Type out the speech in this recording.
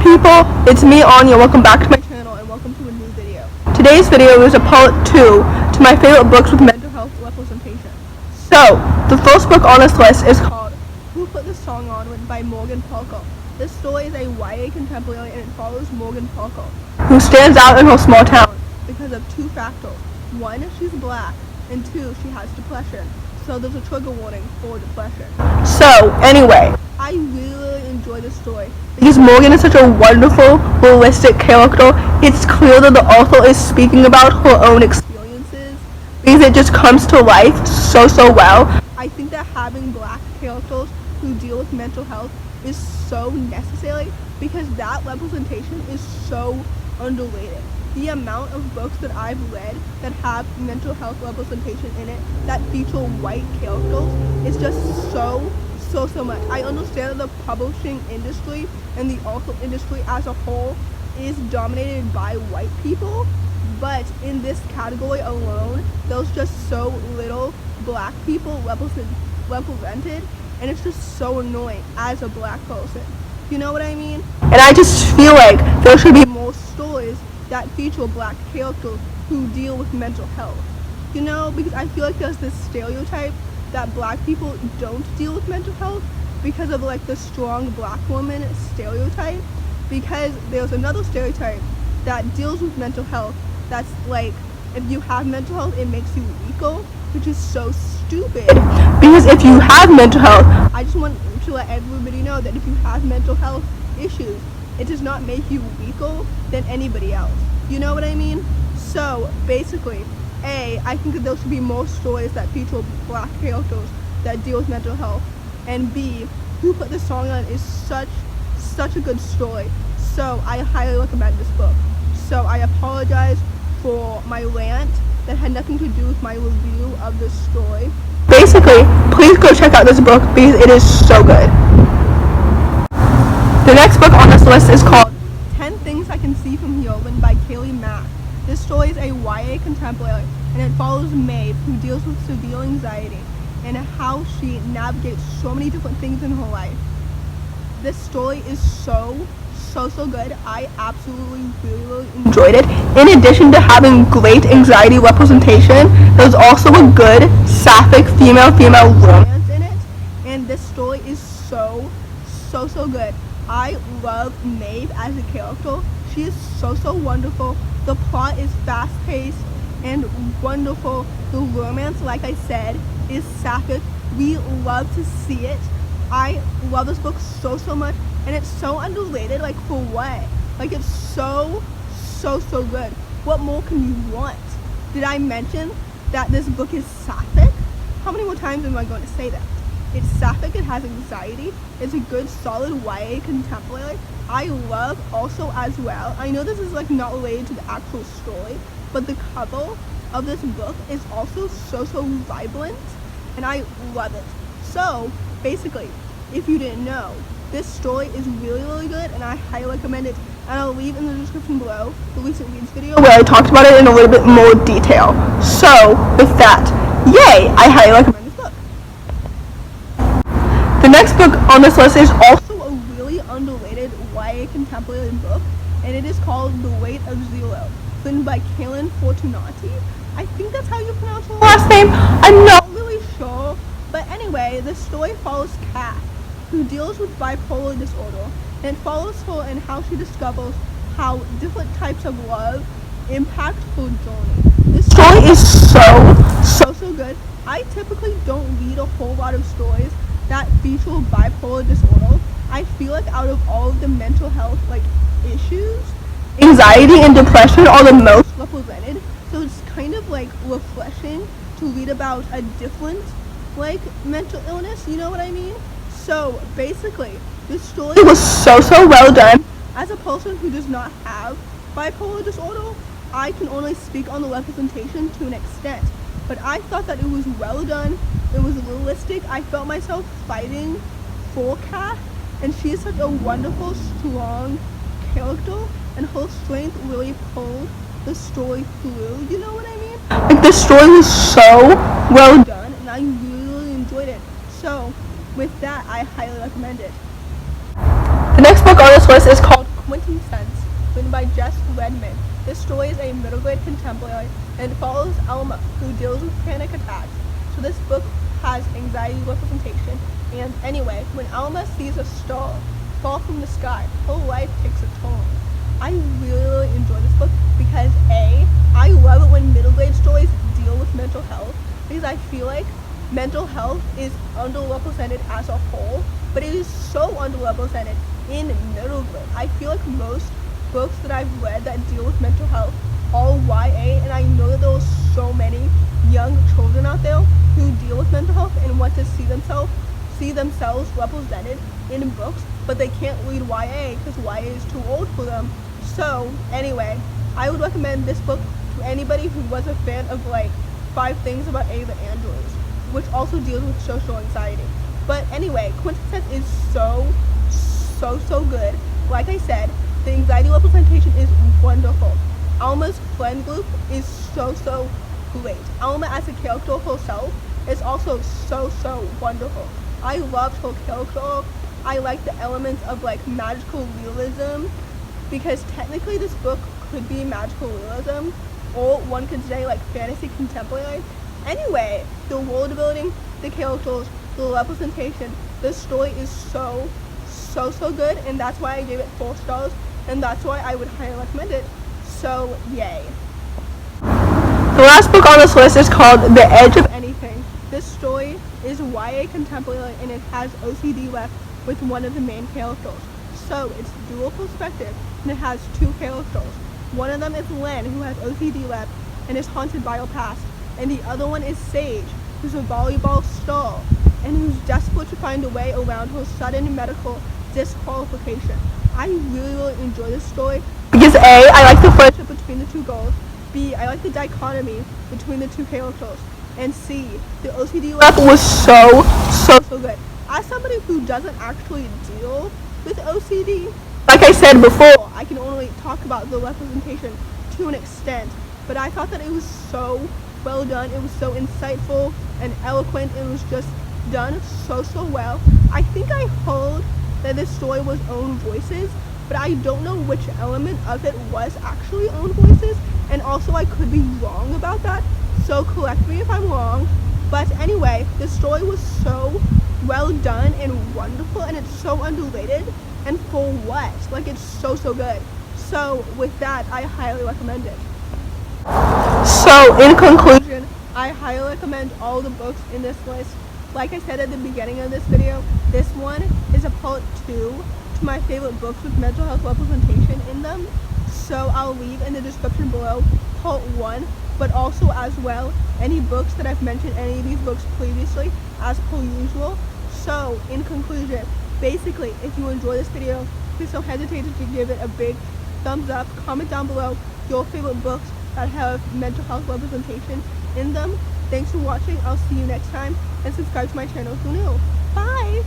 people, it's me Anja. Welcome back to my channel and welcome to a new video. Today's video is a part 2 to my favorite books with mental health representation. So, the first book on this list is called Who Put the Song On, written by Morgan Parker. This story is a YA contemporary and it follows Morgan Parker, who stands out in her small town because of two factors. One, she's black, and two, she has depression. So there's a trigger warning for depression. So, anyway, I really enjoy this story because Morgan is such a wonderful, realistic character. It's clear that the author is speaking about her own experiences because it just comes to life so well. I think that having black characters who deal with mental health is so necessary because that representation is so underrated. The amount of books that I've read that have mental health representation in it that feature white characters is just so much. I understand that the publishing industry and the author industry as a whole is dominated by white people, but in this category alone, there's just so little black people represented, and it's just so annoying as a black person. You know what I mean? And I just feel like there should be more stories that feature black characters who deal with mental health. You know, because I feel like there's this stereotype that black people don't deal with mental health because of like the strong black woman stereotype, because there's another stereotype that deals with mental health that's like, if you have mental health it makes you weaker, which is so stupid, because if you have mental health, I just want to let everybody know that if you have mental health issues, it does not make you weaker than anybody else. You know what I mean? So basically, A, I think that there should be more stories that feature black characters that deal with mental health, and B, Who Put the Song On is such a good story. So I highly recommend this book. So I apologize for my rant that had nothing to do with my review of this story. Basically, please go check out this book because it is so good. The next book on this list is called 10 Things I Can See From Here, written by Carrie. This story is a YA contemporary, and it follows Maeve, who deals with severe anxiety, and how she navigates so many different things in her life. This story is so good. I absolutely really enjoyed it. In addition to having great anxiety representation, there's also a good sapphic female romance in it, and this story is so good. I love Maeve as a character. She is so wonderful. The plot is fast-paced and wonderful. The romance, like I said, is sapphic. We love to see it. I love this book so much, and it's so underrated. Like, for what? Like, it's so good. What more can you want? Did I mention that this book is sapphic? How many more times am I going to say that? It's sapphic, it has anxiety, it's a good solid YA contemporary. I love also as well, I know this is like not related to the actual story, but the cover of this book is also so vibrant, and I love it. So basically, if you didn't know, this story is really good, and I highly recommend it, and I'll leave in the description below the recent reads video where I talked about it in a little bit more detail. So with that, yay, I highly recommend this book. The next book on this list is also a really underrated YA contemporary book, and it is called The Weight of Zelo, written by Fortunati. I think that's how you pronounce her last name. I'm not really sure, but anyway, the story follows Kat, who deals with bipolar disorder, and it follows her and how she discovers how different types of love impact her journey. This story is so good. I typically don't read a whole lot of stories that feature bipolar disorder. I feel like out of all of the mental health like issues, anxiety and depression are the most represented. So it's kind of like refreshing to read about a different like mental illness, you know what I mean? So basically, this story was so well done. As a person who does not have bipolar disorder, I can only speak on the representation to an extent, but I thought that it was well done. It was realistic. I felt myself fighting for Kat, and she is such a wonderful, strong character, and her strength really pulled the story through, you know what I mean? Like, the story was so well done, and I really enjoyed it. So with that, I highly recommend it. The next book on this list is called Quintessence, written by Jess Redman. This story is a middle grade contemporary and follows Alma, who deals with panic attacks. So this book has anxiety representation, and anyway, when Alma sees a star fall from the sky, her life takes a turn. I really enjoy this book because A, I love it when middle grade stories deal with mental health, because I feel like mental health is underrepresented as a whole, but it is so underrepresented in middle grade. I feel like most books that I've read that deal with mental health are YA, and I know that there are so many young children out there who deal with mental health and want to see themselves represented in books, but they can't read YA because YA is too old for them. So anyway, I would recommend this book to anybody who was a fan of like 5 Things About Ava Andrews, which also deals with social anxiety. But anyway, Quintessence is so good. Like I said, the anxiety representation is wonderful. Alma's friend group is so great. Alma as a character herself is also so wonderful. I loved her character. I like the elements of like magical realism, because technically this book could be magical realism, or one could say like fantasy contemporary. Anyway, the world building, the characters, the representation, the story is so good, and that's why I gave it 4 stars, and that's why I would highly recommend it. So yay. The last book on this list is called The Edge of Anything. This story is YA contemporary, and it has OCD left with one of the main characters. So it's dual perspective, and it has 2 characters. One of them is Lynn, who has OCD left and is haunted by her past, and the other one is Sage, who's a volleyball star and who's desperate to find a way around her sudden medical disqualification. I really enjoy this story because A, I like the friendship between the 2 girls, B, I like the dichotomy between the 2 characters, and C, the OCD left was so good. As somebody who doesn't actually deal with OCD, like I said before, I can only talk about the representation to an extent, but I thought that it was so well done. It was so insightful and eloquent. It was just done so well. I think I heard that this story was own voices, but I don't know which element of it was actually own voices, and also I could be wrong about that, so correct me if I'm wrong. But anyway, the story was so well done and wonderful, and it's so underrated, and for what? Like, it's so good. So with that, I highly recommend it. So in conclusion, I highly recommend all the books in this list. Like I said at the beginning of this video, this one is a part 2 to my favorite books with mental health representation in them. So I'll leave in the description below part 1, but also as well any books that I've mentioned any of these books previously as per usual. So in conclusion, basically, if you enjoy this video, please don't hesitate to give it a big thumbs up. Comment down below your favorite books that have mental health representation in them. Thanks for watching. I'll see you next time, and subscribe to my channel if you're new. Bye!